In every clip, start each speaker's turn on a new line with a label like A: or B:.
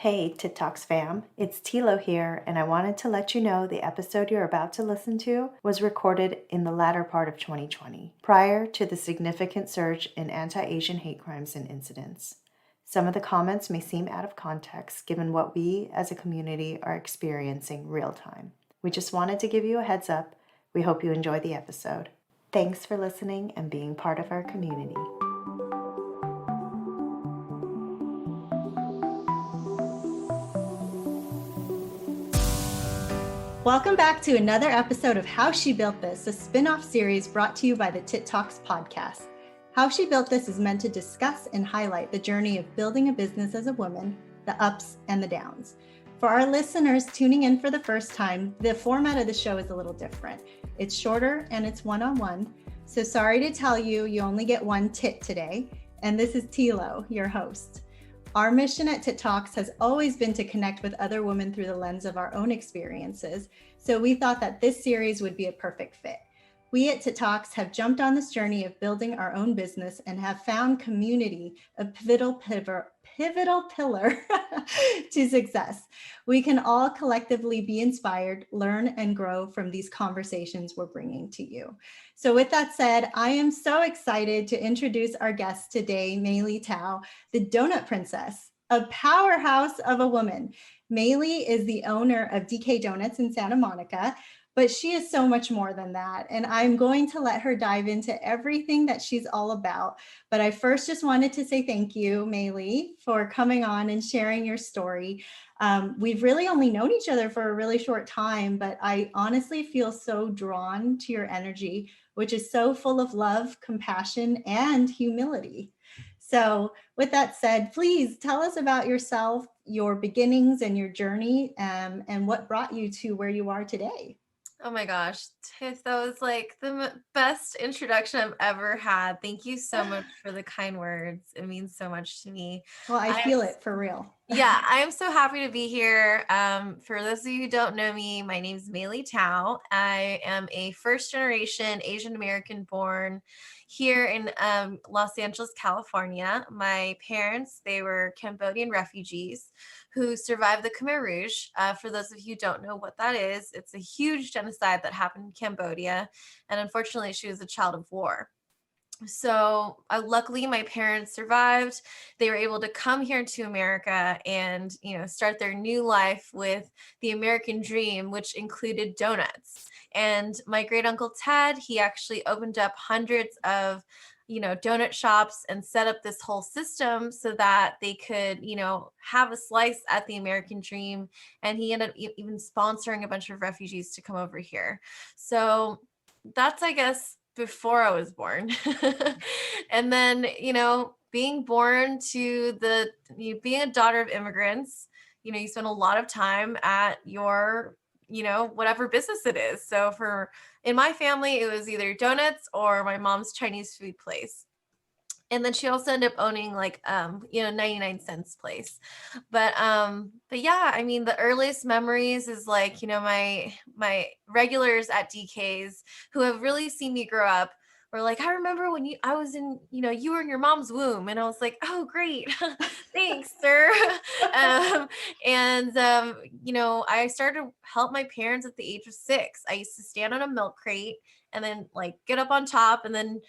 A: Hey, TITT Talks fam, it's Tilo here, and I wanted to let you know the episode you're about to listen to was recorded in the latter part of 2020, prior to the significant surge in anti-Asian hate crimes and incidents. Some of the comments may seem out of context given what we as a community are experiencing real time. We just wanted to give you a heads up. We hope you enjoy the episode. Thanks for listening and being part of our community.
B: Welcome back to another episode of How She Built This, a spin-off series brought to you by the TITT Talks podcast. How She Built This is meant to discuss and highlight the journey of building a business as a woman, the ups and the downs. For our listeners tuning in for the first time, the format of the show is a little different. It's shorter and it's one-on-one. So sorry to tell you, you only get one tit today. And this is Tilo, your host. Our mission at TITT Talks has always been to connect with other women through the lens of our own experiences, so we thought that this series would be a perfect fit. We at TITT Talks have jumped on this journey of building our own business and have found community a pivotal pillar to success. We can all collectively be inspired, learn, and grow from these conversations we're bringing to you. So with that said, I am so excited to introduce our guest today, Mayly Tao, the Donut Princess, a powerhouse of a woman. Mayly is the owner of DK Donuts in Santa Monica, but she is so much more than that. And I'm going to let her dive into everything that she's all about. But I first just wanted to say thank you, Mayly, for coming on and sharing your story. We've really only known each other for a really short time, but I honestly feel so drawn to your energy, which is so full of love, compassion, and humility. So with that said, please tell us about yourself, your beginnings and your journey, and what brought you to where you are today.
C: Oh my gosh, Tiff, that was like the best introduction I've ever had. Thank you so much for the kind words. It means so much to me.
B: Well, I feel it for real.
C: Yeah, I am so happy to be here. For those of you who don't know me, my name is Mayly Tao. I am a first generation Asian American born here in Los Angeles, California. My parents, they were Cambodian refugees who survived the Khmer Rouge. For those of you who don't know what that is, it's a huge genocide that happened in Cambodia. And unfortunately, she was a child of war. So luckily my parents survived. They were able to come here to America and, start their new life with the American dream, which included donuts. And my great uncle Ted, he actually opened up hundreds of donut shops and set up this whole system so that they could, have a slice at the American dream. And he ended up even sponsoring a bunch of refugees to come over here. So that's, I guess, before I was born. And then, being born to being a daughter of immigrants, you spend a lot of time at your, whatever business it is. So in my family, it was either donuts or my mom's Chinese food place. And then she also ended up owning 99 cents place. But yeah, I mean, the earliest memories is my regulars at DK's who have really seen me grow up were like, I remember when I was in, you were in your mom's womb. And I was like, oh, great. Thanks, sir. I started to help my parents at the age of 6. I used to stand on a milk crate and then get up on top and then,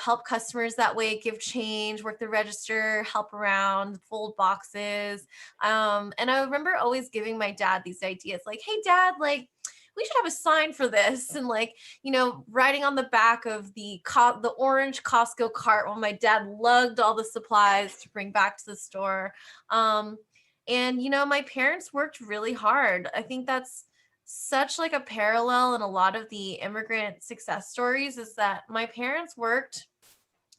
C: help customers that way, give change, work the register, help around, fold boxes. And I remember always giving my dad these ideas like, hey, Dad, we should have a sign for this. And riding on the back of the orange Costco cart while my dad lugged all the supplies to bring back to the store. My parents worked really hard. I think that's such a parallel in a lot of the immigrant success stories is that my parents worked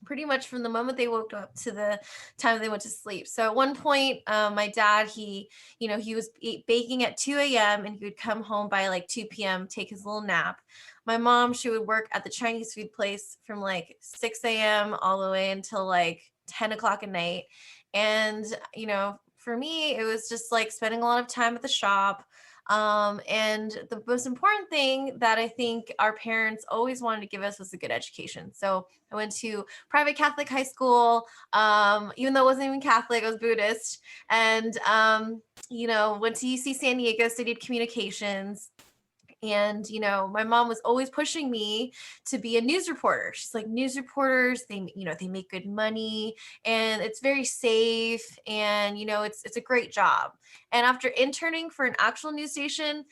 C: pretty much from the moment they woke up to the time they went to sleep. So at one point, my dad, he was baking at 2 a.m. and he would come home by 2 p.m., take his little nap. My mom, she would work at the Chinese food place from 6 a.m. all the way until 10 o'clock at night. And, for me, it was just spending a lot of time at the shop. And the most important thing that I think our parents always wanted to give us was a good education. So I went to private Catholic high school, even though it wasn't even Catholic, I was Buddhist. And went to UC San Diego, studied communications. And, my mom was always pushing me to be a news reporter. She's like, news reporters, they make good money and it's very safe. And, it's a great job. And after interning for an actual news station,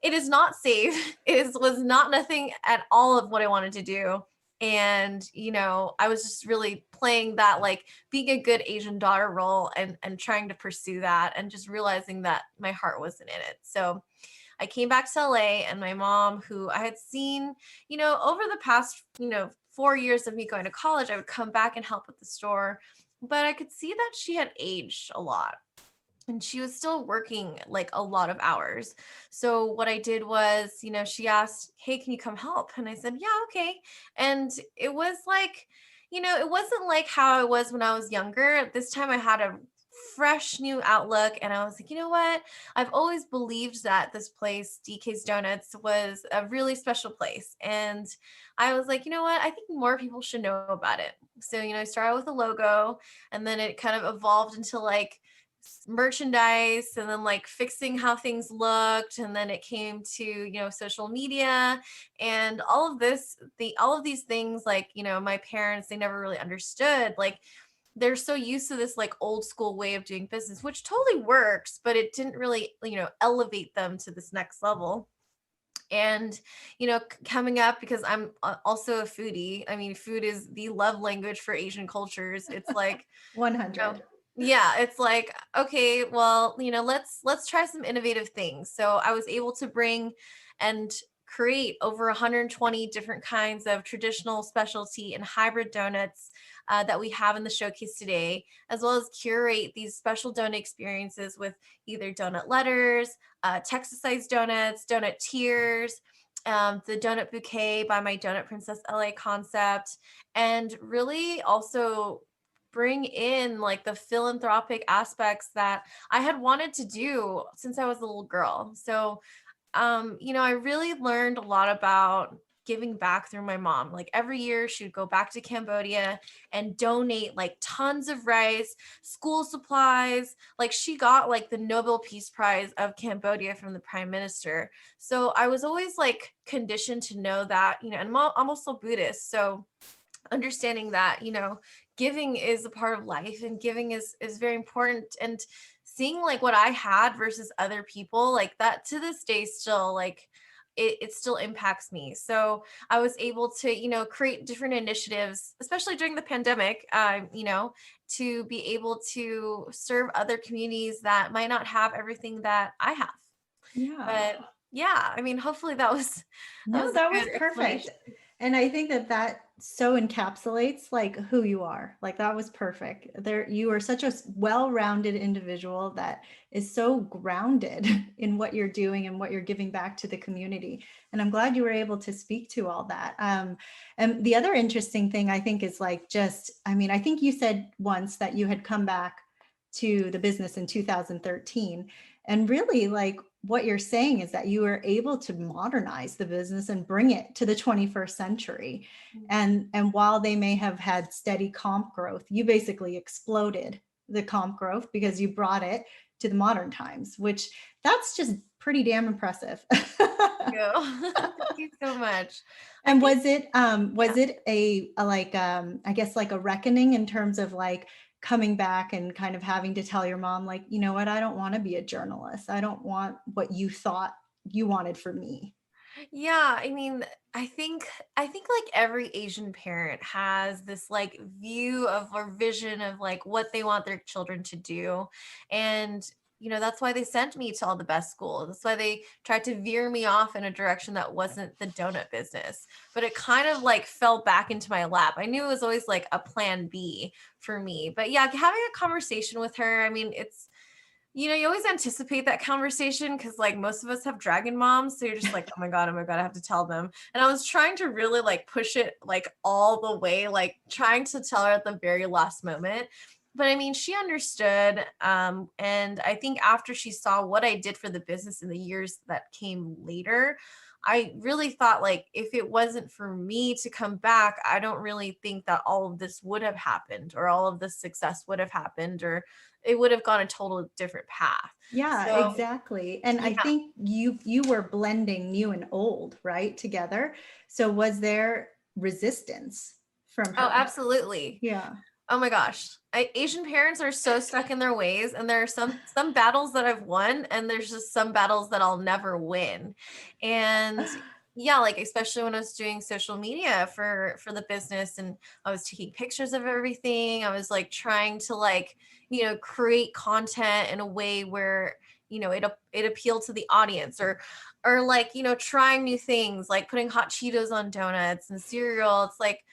C: it is not safe. Was not nothing at all of what I wanted to do. And, I was just really playing that, like being a good Asian daughter role and trying to pursue that and just realizing that my heart wasn't in it. So I came back to LA, and my mom, who I had seen, over the past, 4 years of me going to college, I would come back and help at the store, but I could see that she had aged a lot. And she was still working like a lot of hours. So what I did was, she asked, "Hey, can you come help?" And I said, "Yeah, okay." And it was like, it wasn't like how I was when I was younger. At this time, I had a fresh new outlook, and I was like, you know what? I've always believed that this place, DK's Donuts, was a really special place. And I was like, you know what? I think more people should know about it. So, I started with a logo, and then it kind of evolved into like merchandise, and then like fixing how things looked, and then it came to social media and all of these things, like my parents, they never really understood, like they're so used to this like old school way of doing business, which totally works, but it didn't really elevate them to this next level. And coming up, because I'm also a foodie, I mean, food is the love language for Asian cultures. It's like, know,
B: 100.
C: yeah, it's like, okay, well, let's try some innovative things. So I was able to bring and create over 120 different kinds of traditional, specialty, and hybrid donuts that we have in the showcase today, as well as curate these special donut experiences with either donut letters, Texas-sized donuts, donut tiers, the donut bouquet by my Donut Princess LA concept, and really also bring in like the philanthropic aspects that I had wanted to do since I was a little girl. So, I really learned a lot about giving back through my mom. Like every year she would go back to Cambodia and donate like tons of rice, school supplies. Like she got like the Nobel Peace Prize of Cambodia from the prime minister. So I was always like conditioned to know that, and I'm also Buddhist. So understanding that giving is a part of life, and giving is very important, and seeing like what I had versus other people, like that to this day still, like it still impacts me. So I was able to create different initiatives, especially during the pandemic, to be able to serve other communities that might not have everything that I have.
B: Yeah.
C: But yeah, I mean, hopefully that
B: No,
C: was a
B: that was
C: good
B: perfect.
C: explanation.
B: And I think that that so encapsulates like who you are. Like that was perfect. There, you are such a well-rounded individual that is so grounded in what you're doing and what you're giving back to the community. And I'm glad you were able to speak to all that. And the other interesting thing I think is like just, I mean, I think you said once that you had come back to the business in 2013. And really, like what you're saying is that you were able to modernize the business and bring it to the 21st century. And while they may have had steady comp growth, you basically exploded the comp growth because you brought it to the modern times, which that's just pretty damn impressive.
C: You. Thank you so much. I
B: And
C: think,
B: was
C: yeah.
B: it a like I guess like a reckoning in terms of like coming back and kind of having to tell your mom like, you know what, I don't want to be a journalist. I don't want what you thought you wanted for me.
C: Yeah, I mean, I think like every Asian parent has this like view of or vision of like what they want their children to do. And that's why they sent me to all the best schools. That's why they tried to veer me off in a direction that wasn't the donut business. But it kind of like fell back into my lap. I knew it was always like a plan B for me. But yeah, having a conversation with her, I mean, it's you always anticipate that conversation because like most of us have dragon moms. So you're just like, oh my God, I have to tell them. And I was trying to really like push it like all the way, like trying to tell her at the very last moment. But I mean, she understood. And I think after she saw what I did for the business in the years that came later, I really thought like if it wasn't for me to come back, I don't really think that all of this would have happened, or all of this success would have happened, or it would have gone a total different path.
B: Yeah,
C: So
B: exactly. And
C: yeah.
B: I think you were blending new and old, right, together. So was there resistance from
C: Oh,
B: her?
C: absolutely.
B: Yeah.
C: Oh my gosh. Asian parents are so stuck in their ways, and there are some battles that I've won, and there's just some battles that I'll never win. And yeah, like especially when I was doing social media for the business, and I was taking pictures of everything. I was like trying to like, create content in a way where, it appealed to the audience, or like, trying new things, like putting hot Cheetos on donuts and cereal. It's like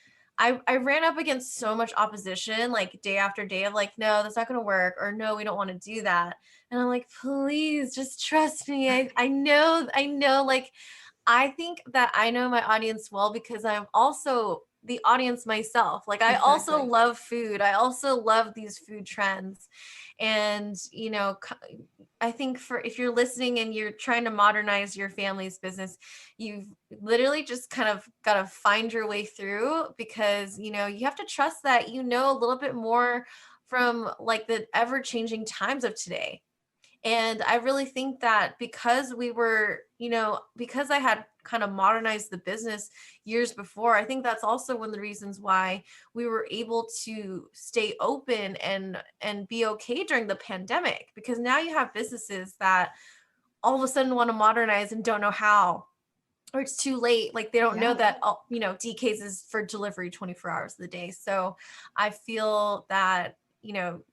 C: I ran up against so much opposition, like day after day of like, no, that's not going to work, or no, we don't want to do that. And I'm like, please just trust me. I know, like, I think that I know my audience well because I'm also the audience myself. Like, I also
B: Exactly.
C: love food. I also love these food trends. And, I think for if you're listening and you're trying to modernize your family's business, you've literally just kind of got to find your way through, because, you have to trust that you know a little bit more from like the ever changing times of today. And I really think that because we were, because I had kind of modernized the business years before, I think that's also one of the reasons why we were able to stay open and be okay during the pandemic, because now you have businesses that all of a sudden want to modernize and don't know how, or it's too late. Like they don't know
B: Yeah.
C: that, DKs is for delivery 24 hours of the day. So I feel that,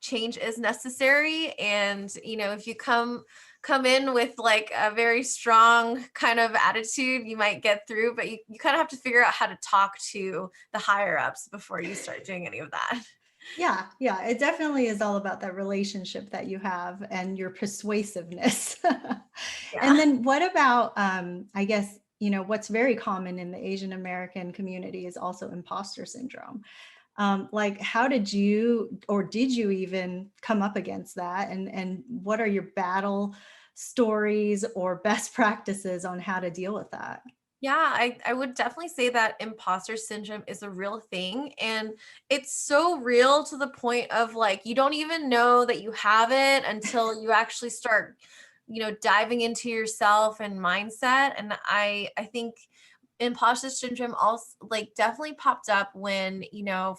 C: change is necessary. And, if you come in with like a very strong kind of attitude, you might get through, but you kind of have to figure out how to talk to the higher ups before you start doing any of that.
B: Yeah, yeah, it definitely is all about that relationship that you have and your persuasiveness. And
C: Yeah.
B: then what about, I guess, what's very common in the Asian American community is also imposter syndrome. Like, how did you, or did you even come up against that? And what are your battle stories or best practices on how to deal with that?
C: Yeah, I would definitely say that imposter syndrome is a real thing. And it's so real to the point of like, you don't even know that you have it until you actually start, diving into yourself and mindset. And I think imposter syndrome also like definitely popped up when,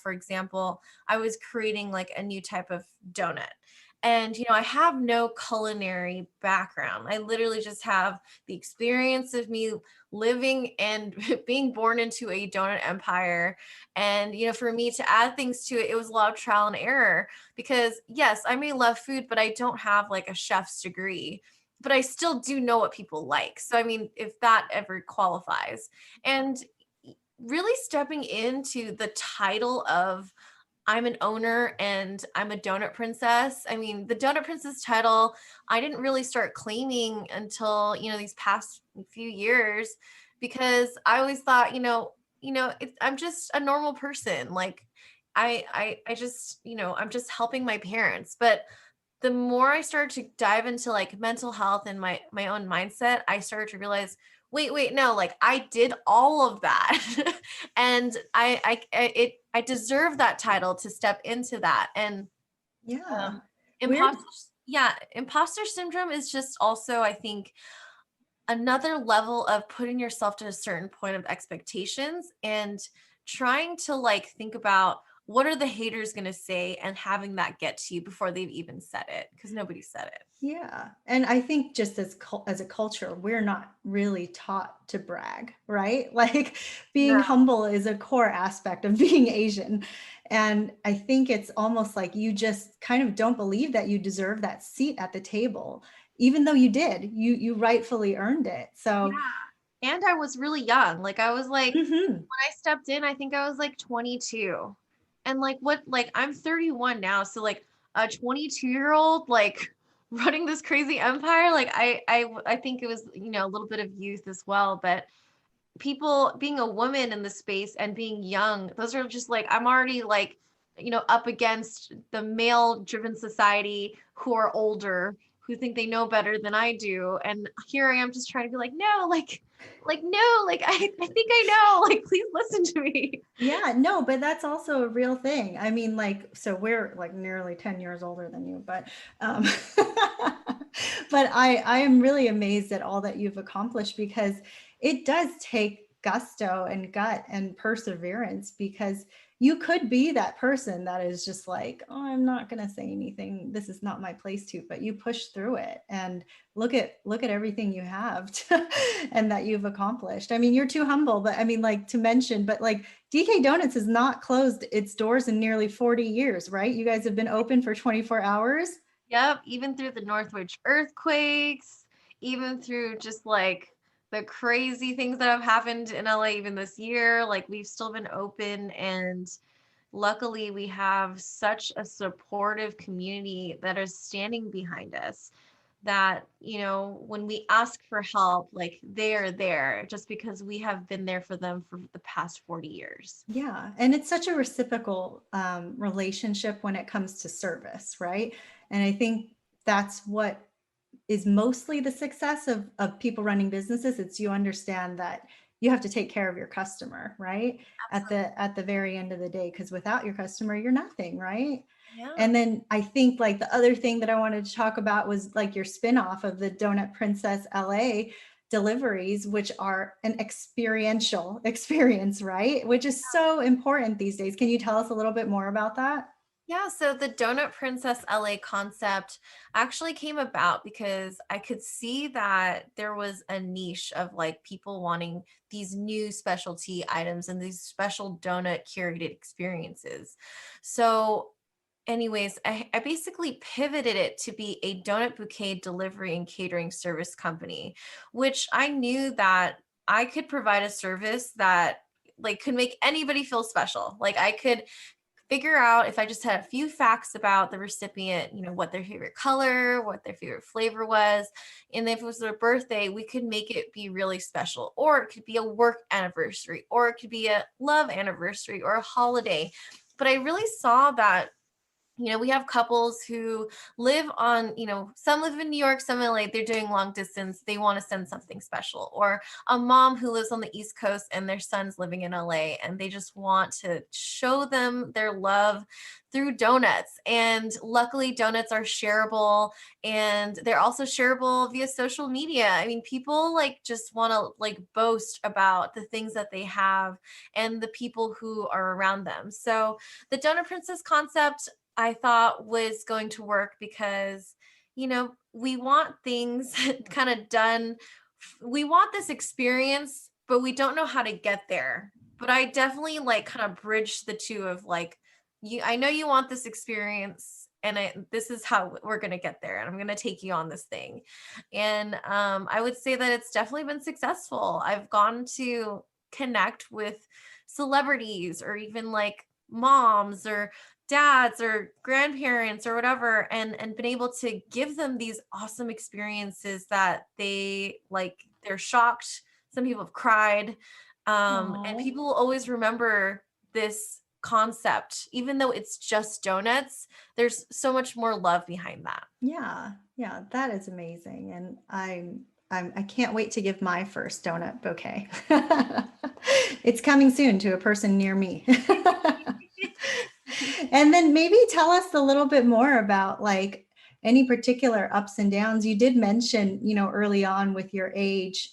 C: for example, I was creating like a new type of donut. And, I have no culinary background. I literally just have the experience of me living and being born into a donut empire. And, for me to add things to it, it was a lot of trial and error, because yes, I may love food, but I don't have like a chef's degree, but I still do know what people like. So, I mean, if that ever qualifies. And really stepping into the title of I'm an owner and I'm a donut princess. I mean, the donut princess title, I didn't really start claiming until, these past few years, because I always thought, I'm just a normal person. Like I just, I'm just helping my parents. But the more I started to dive into like mental health and my own mindset, I started to realize, wait, no, like I did all of that. And I deserve that title to step into that. And
B: Yeah. Weird.
C: imposter yeah, imposter syndrome is just also, I think, another level of putting yourself to a certain point of expectations and trying to like think about what are the haters going to say, and having that get to you before they've even said it, because nobody said it.
B: Yeah. And I think just as a culture, we're not really taught to brag, right? Like being
C: No.
B: humble is a core aspect of being Asian. And I think it's almost like you just kind of don't believe that you deserve that seat at the table, even though you did. You rightfully earned it. So,
C: Yeah. And I was really young. Like I was like,
B: mhm.
C: when I stepped in, I think I was like 22. And like I'm 31 now. So like a 22-year-old, like running this crazy empire, like I think it was, a little bit of youth as well. But people being a woman in the space and being young, those are just like, I'm already like, up against the male driven society who are older, who think they know better than I do. And here I am just trying to be like, no, no, I think I know, like, please listen to me.
B: Yeah, no, but that's also a real thing. I mean, like, so we're like nearly 10 years older than you, but but I am really amazed at all that you've accomplished, because it does take gusto and gut and perseverance, because you could be that person that is just like, oh, I'm not going to say anything. This is not my place to, but you push through it, and look at everything you have and that you've accomplished. I mean, you're too humble, but I mean, like, to mention, but like, DK Donuts has not closed its doors in nearly 40 years, right? You guys have been open for 24 hours.
C: Yep, even through the Northwich earthquakes, even through just like the crazy things that have happened in LA even this year, like we've still been open. And luckily we have such a supportive community that is standing behind us, that, when we ask for help, like they are there just because we have been there for them for the past 40 years.
B: Yeah, and it's such a reciprocal relationship when it comes to service, right? And I think that's what is mostly the success of people running businesses. It's, you understand that you have to take care of your customer, right? At the very end of the day, because without your customer, you're nothing, right?
C: Yeah.
B: And then I think, like, the other thing that I wanted to talk about was like your spin-off of the Donut Princess LA deliveries, which are an experiential experience, right? Which is so important these days. Can you tell us a little bit more about that?
C: Yeah, so the Donut Princess LA concept actually came about because I could see that there was a niche of like people wanting these new specialty items and these special donut curated experiences. So, anyways, I basically pivoted it to be a donut bouquet delivery and catering service company, which I knew that I could provide a service that like could make anybody feel special. Like I could figure out, if I just had a few facts about the recipient, what their favorite color, what their favorite flavor was. And if it was their birthday, we could make it be really special. Or it could be a work anniversary, or it could be a love anniversary or a holiday. But I really saw that we have couples who live on, some live in New York, some in LA, they're doing long distance. They want to send something special. Or a mom who lives on the East Coast and their son's living in LA and they just want to show them their love through donuts. And luckily, donuts are shareable, and they're also shareable via social media. I mean, people like just want to like boast about the things that they have and the people who are around them. So the Donut Princess concept, I thought, was going to work because, we want things kind of done. We want this experience, but we don't know how to get there. But I definitely like kind of bridged the two of like, I know you want this experience, and this is how we're going to get there. And I'm going to take you on this thing. And I would say that it's definitely been successful. I've gone to connect with celebrities or even like moms or dads or grandparents or whatever, and been able to give them these awesome experiences that they're shocked. Some people have cried, and
B: Oh,
C: people will always remember this concept. Even though it's just donuts, there's so much more love behind that.
B: yeah, yeah, that is amazing. And I can't wait to give my first donut bouquet. It's coming soon to a person near me. And then maybe tell us a little bit more about like any particular ups and downs. You did mention, early on with your age,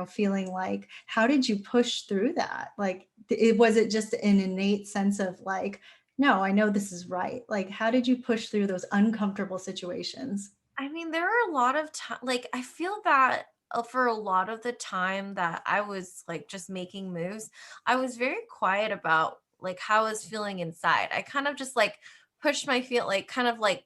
B: feeling like, how did you push through that? Like, was it just an innate sense of like, no, I know this is right? Like, how did you push through those uncomfortable situations?
C: I mean, there are a lot of time, like, I feel that for a lot of the time that I was like just making moves, I was very quiet about like how I was feeling inside. I kind of just like pushed my feel, like kind of like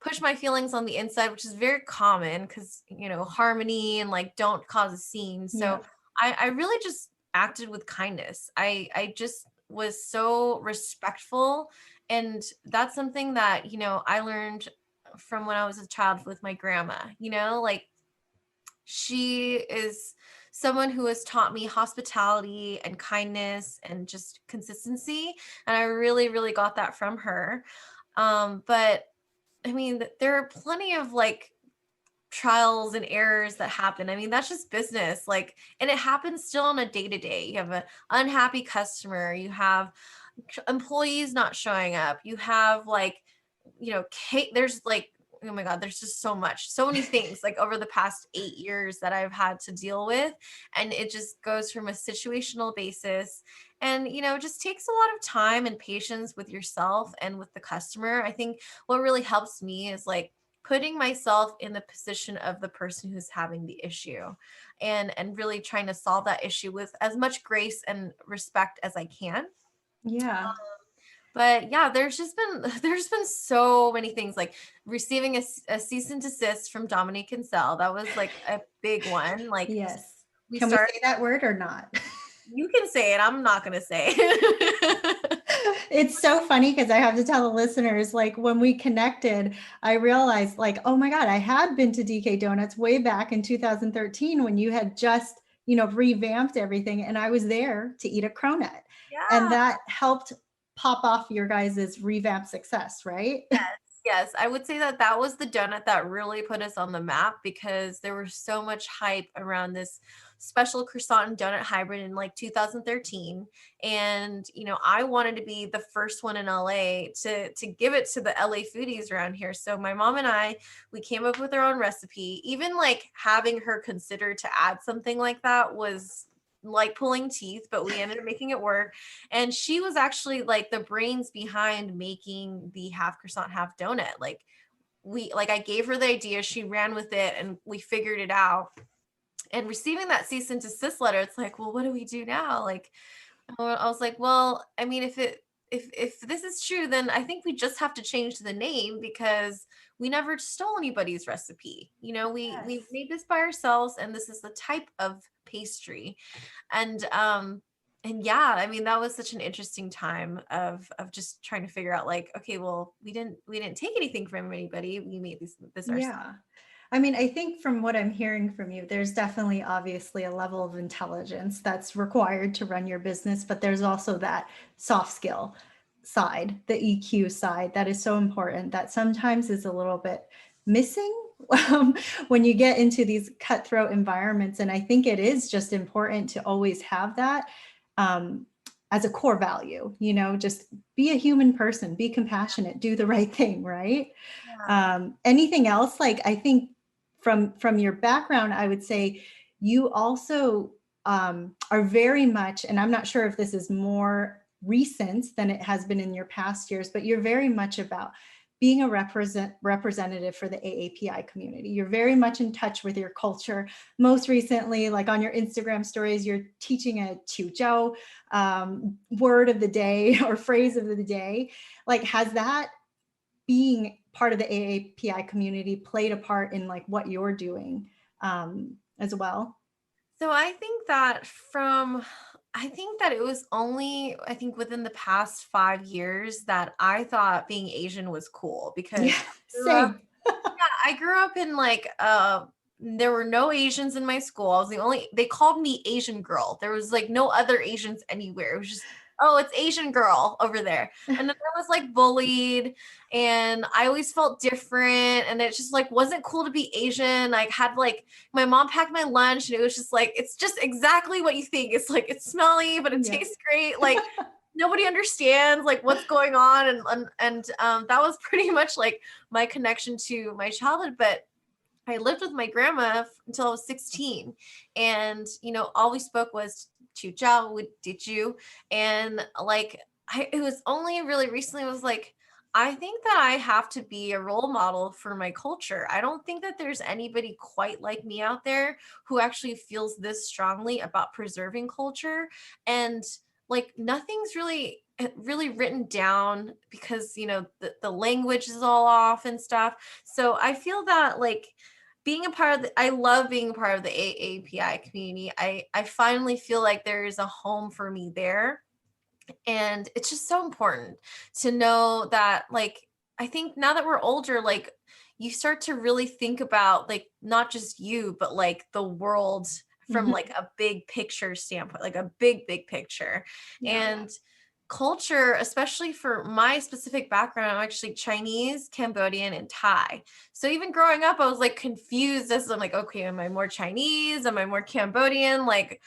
C: push my feelings on the inside, which is very common because, harmony and like don't cause a scene.
B: Yeah.
C: So I really just acted with kindness. I just was so respectful. And that's something that, I learned from when I was a child with my grandma, like she is someone who has taught me hospitality and kindness and just consistency. And I really, really got that from her. But I mean, there are plenty of like trials and errors that happen. I mean, that's just business. Like, and it happens still on a day to day. You have an unhappy customer, you have employees not showing up, you have like, there's like, oh my God, there's just so many things like over the past 8 years that I've had to deal with. And it just goes from a situational basis and, just takes a lot of time and patience with yourself and with the customer. I think what really helps me is like putting myself in the position of the person who's having the issue and really trying to solve that issue with as much grace and respect as I can.
B: Yeah.
C: But yeah, there's been so many things like receiving a cease and desist from Dominique Kinsell. That was like a big one. Like
B: Yes.
C: we
B: Can we
C: started,
B: say that word or not?
C: you can say it. I'm not gonna say it.
B: It's so funny because I have to tell the listeners, like when we connected, I realized like, oh my God, I had been to DK Donuts way back in 2013 when you had just, revamped everything. And I was there to eat a cronut. And
C: Yeah.
B: that helped pop off your guys' revamp success, right?
C: Yes, I would say that that was the donut that really put us on the map because there was so much hype around this special croissant and donut hybrid in like 2013. And, I wanted to be the first one in LA to give it to the LA foodies around here. So my mom and I, we came up with our own recipe. Even like having her consider to add something like that was like pulling teeth, but we ended up making it work. And she was actually like the brains behind making the half croissant, half donut. I gave her the idea, she ran with it, and we figured it out. And receiving that cease and desist letter, it's like, well, what do we do now? Like, I was like, well, I mean, if this is true, then I think we just have to change the name because we never stole anybody's recipe. We
B: Yes.
C: made this by ourselves, and this is the type of pastry. And yeah, I mean, that was such an interesting time of just trying to figure out like, okay, well, we didn't take anything from anybody. We made this ourselves.
B: Yeah. I mean, I think from what I'm hearing from you, there's definitely obviously a level of intelligence that's required to run your business, but there's also that soft skill side, the EQ side that is so important that sometimes is a little bit missing when you get into these cutthroat environments. And I think it is just important to always have that as a core value, just be a human person, be compassionate, do the right thing, right?
C: Yeah.
B: Anything else? Like I think from your background, I would say you also are very much, and I'm not sure if this is more recent than it has been in your past years, but you're very much about being a representative for the AAPI community. You're very much in touch with your culture. Most recently, like on your Instagram stories, you're teaching a Qiujiao word of the day or phrase of the day. Like, has that being part of the AAPI community played a part in like what you're doing as well?
C: So I think that it was only, I think within the past 5 years that I thought being Asian was cool because
B: Yeah, same.
C: I grew up in like there were no Asians in my school. I was the only, they called me Asian girl. There was like no other Asians anywhere. It was just, oh, it's Asian girl over there. And then I was like bullied and I always felt different and it just like wasn't cool to be Asian. I had like my mom packed my lunch and it was just like it's just exactly what you think. It's like it's smelly, but it
B: Yeah.
C: tastes great. Like nobody understands like what's going on and that was pretty much like my connection to my childhood. But I lived with my grandma until I was 16. And, all we spoke was Chiao, did you? And like, it was only really recently, I was like, I think that I have to be a role model for my culture. I don't think that there's anybody quite like me out there who actually feels this strongly about preserving culture. And like, nothing's really written down because, the language is all off and stuff. So I feel that like, I love being a part of the AAPI community. I finally feel like there is a home for me there. And it's just so important to know that, like, I think now that we're older, like, you start to really think about, like, not just you, but like the world from
B: Mhm.
C: like a big picture standpoint, like a big, big picture.
B: Yeah.
C: And culture, especially for my specific background, I'm actually Chinese, Cambodian, and Thai. So even growing up, I was like confused as I'm like, okay, am I more Chinese? Am I more Cambodian? Like,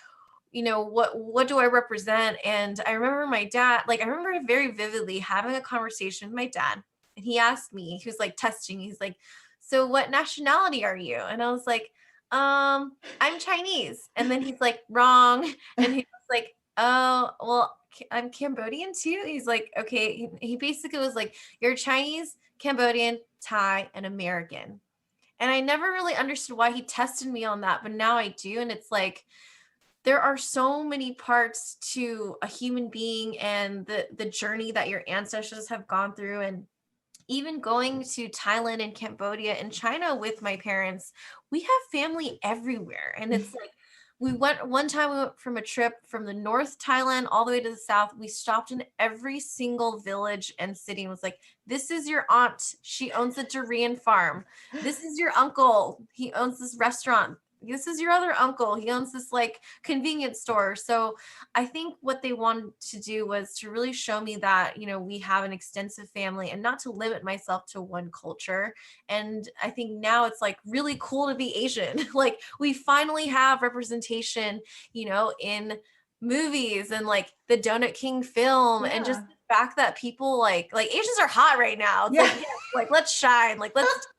C: what do I represent? And I remember my dad, like I remember very vividly having a conversation with my dad, and he asked me, he was like testing me, he's like, so what nationality are you? And I was like, I'm Chinese. And then he's like, wrong. And he was like, oh, well, I'm Cambodian too. He's like, okay. He basically was like, you're Chinese, Cambodian, Thai, and American. And I never really understood why he tested me on that, but now I do. And it's like, there are so many parts to a human being and the journey that your ancestors have gone through. And even going to Thailand and Cambodia and China with my parents, we have family everywhere. And it's like, we went one time, we went from a trip from the North Thailand all the way to the South. We stopped in every single village and city and was like, this is your aunt. She owns a durian farm. This is your uncle. He owns this restaurant. This is your other uncle. He owns this like convenience store. So I think what they wanted to do was to really show me that, we have an extensive family and not to limit myself to one culture. And I think now it's like really cool to be Asian. Like we finally have representation, in movies and like the Donut King film, and just
B: Yeah.
C: the fact that people like Asians are hot right now. It's
B: Yeah.
C: like, yeah, like let's shine, like let's do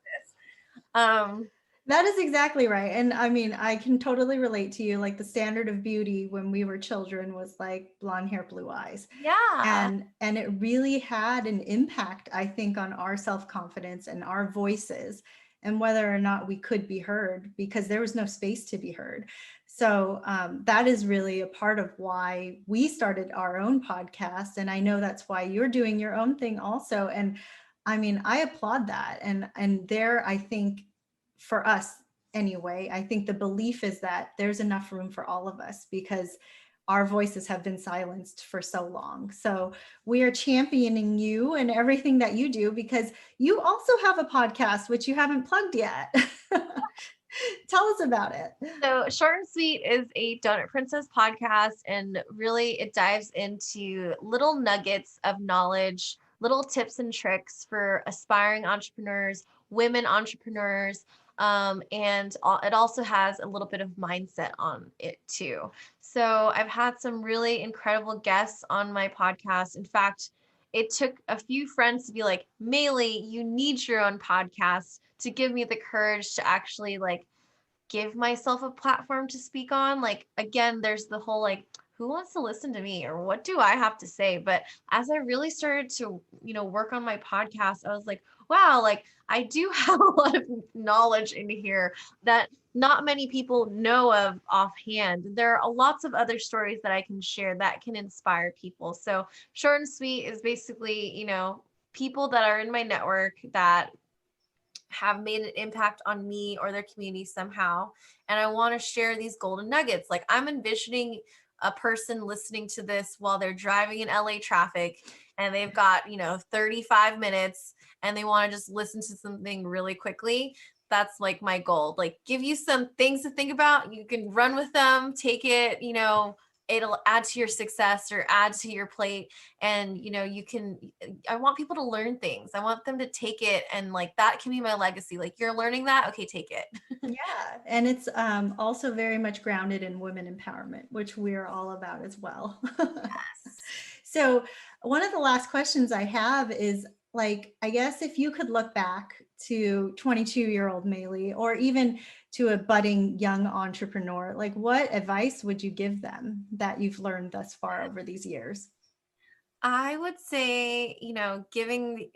C: this.
B: That is exactly right. And I mean, I can totally relate to you. Like the standard of beauty when we were children was like blonde hair, blue eyes.
C: Yeah.
B: And it really had an impact, I think, on our self-confidence and our voices and whether or not we could be heard, because there was no space to be heard. So that is really a part of why we started our own podcast. And I know that's why you're doing your own thing also. And I mean, I applaud that. And there, I think, for us anyway, I think the belief is that there's enough room for all of us because our voices have been silenced for so long. So we are championing you and everything that you do, because you also have a podcast, which you haven't plugged yet. Tell us about it.
C: So, Short and Sweet is a Donut Princess podcast, and really it dives into little nuggets of knowledge, little tips and tricks for aspiring entrepreneurs, women entrepreneurs, and it also has a little bit of mindset on it too. So, I've had some really incredible guests on my podcast. In fact, it took a few friends to be like, Mayly, you need your own podcast, to give me the courage to actually like give myself a platform to speak on. Like, again, there's the whole like, who wants to listen to me or what do I have to say? But as I really started to, work on my podcast, I was like, wow, like I do have a lot of knowledge in here that not many people know of offhand. There are lots of other stories that I can share that can inspire people. So Short and Sweet is basically, people that are in my network that have made an impact on me or their community somehow. And I want to share these golden nuggets. Like I'm envisioning a person listening to this while they're driving in LA traffic and they've got, 35 minutes and they want to just listen to something really quickly. That's like my goal. Like give you some things to think about. You can run with them, take it, it'll add to your success or add to your plate. And I want people to learn things. I want them to take it, and like that can be my legacy. Like you're learning that, okay, take it.
B: Yeah, and it's also very much grounded in women empowerment, which we're all about as well.
C: Yes.
B: So one of the last questions I have is, like, I guess if you could look back to 22-year-old Mayly, or even to a budding young entrepreneur, like what advice would you give them that you've learned thus far over these years?
C: I would say,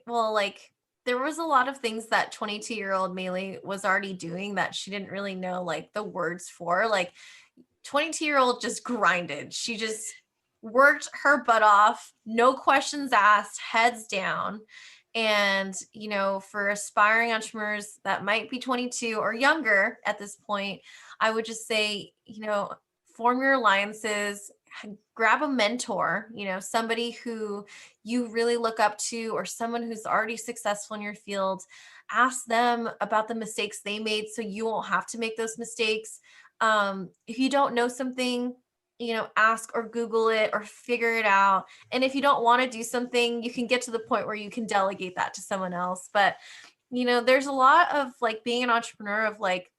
C: like there was a lot of things that 22-year-old Mayly was already doing that she didn't really know like the words for. Like 22-year-old just grinded. She just worked her butt off, no questions asked, heads down. And, for aspiring entrepreneurs that might be 22 or younger at this point, I would just say, form your alliances, grab a mentor, somebody who you really look up to or someone who's already successful in your field. Ask them about the mistakes they made so you won't have to make those mistakes. If you don't know something, ask or Google it or figure it out. And if you don't want to do something, you can get to the point where you can delegate that to someone else. But, there's a lot of like being an entrepreneur of like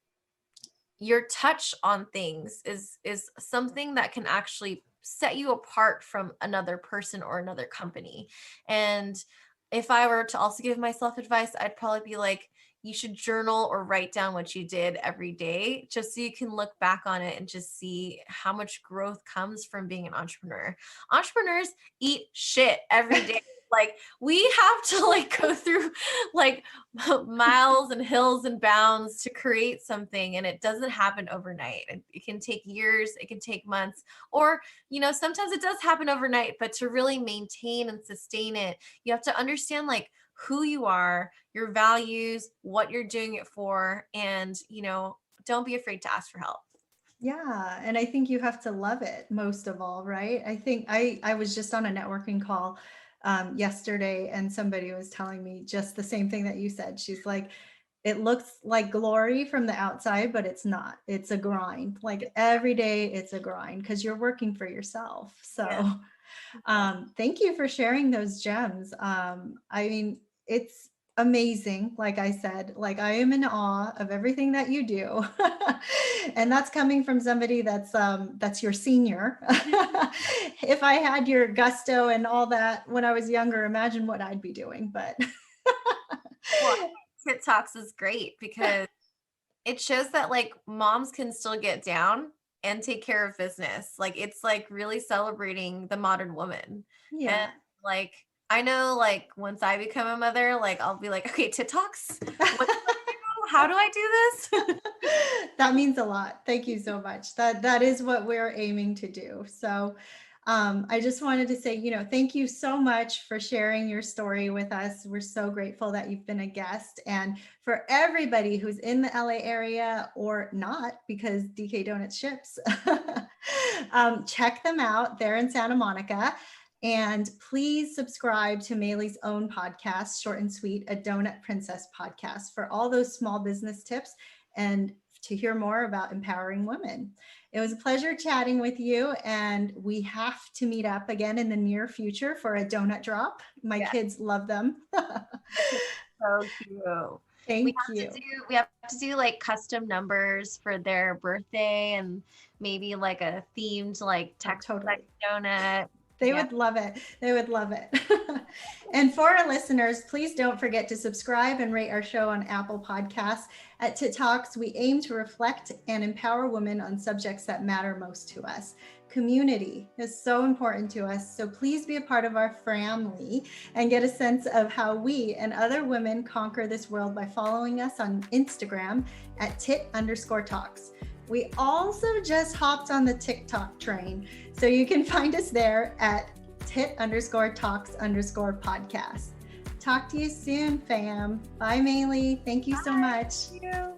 C: your touch on things is something that can actually set you apart from another person or another company. And if I were to also give myself advice, I'd probably be like, you should journal or write down what you did every day, just so you can look back on it and just see how much growth comes from being an entrepreneur. Entrepreneurs eat shit every day. Like, we have to like go through like miles and hills and bounds to create something, and it doesn't happen overnight. It can take years, it can take months, or sometimes it does happen overnight. But to really maintain and sustain it, you have to understand like who you are, your values, what you're doing it for, and don't be afraid to ask for help.
B: Yeah. And I think you have to love it most of all, right? I think I was just on a networking call yesterday, and somebody was telling me just the same thing that you said. She's like, it looks like glory from the outside, but it's not. It's a grind. Like every day it's a grind because you're working for yourself. So thank you for sharing those gems. I mean, it's amazing. Like I said, like I am in awe of everything that you do. And that's coming from somebody that's your senior. If I had your gusto and all that when I was younger, imagine what I'd be doing. But
C: Well, TITT Talks is great because it shows that like moms can still get down and take care of business. Like, it's like really celebrating the modern woman.
B: yeah.
C: And like, I know like once I become a mother, like I'll be like, okay, TITT Talks. What do I do? How do I do this?
B: That means a lot. Thank you so much. That is what we're aiming to do. So I just wanted to say, thank you so much for sharing your story with us. We're so grateful that you've been a guest. And for everybody who's in the LA area or not, because DK Donuts ships, check them out. They're in Santa Monica. And please subscribe to Mayly's own podcast, Short and Sweet, a Donut Princess podcast, for all those small business tips and to hear more about empowering women. It was a pleasure chatting with you, and we have to meet up again in the near future for a donut drop. My kids love them.
C: So cute.
B: Thank you.
C: We have to do like custom numbers for their birthday, and maybe like a themed like Texas donut.
B: They would love it. They would love it. And for our listeners, please don't forget to subscribe and rate our show on Apple Podcasts. At TITT Talks, we aim to reflect and empower women on subjects that matter most to us. Community is so important to us, so please be a part of our family and get a sense of how we and other women conquer this world by following us on Instagram at TITT_Talks. We also just hopped on the TikTok train, so you can find us there at TITT_Talks_podcast. Talk to you soon, fam. Bye, Mayly. Thank you so much.
C: Thank you.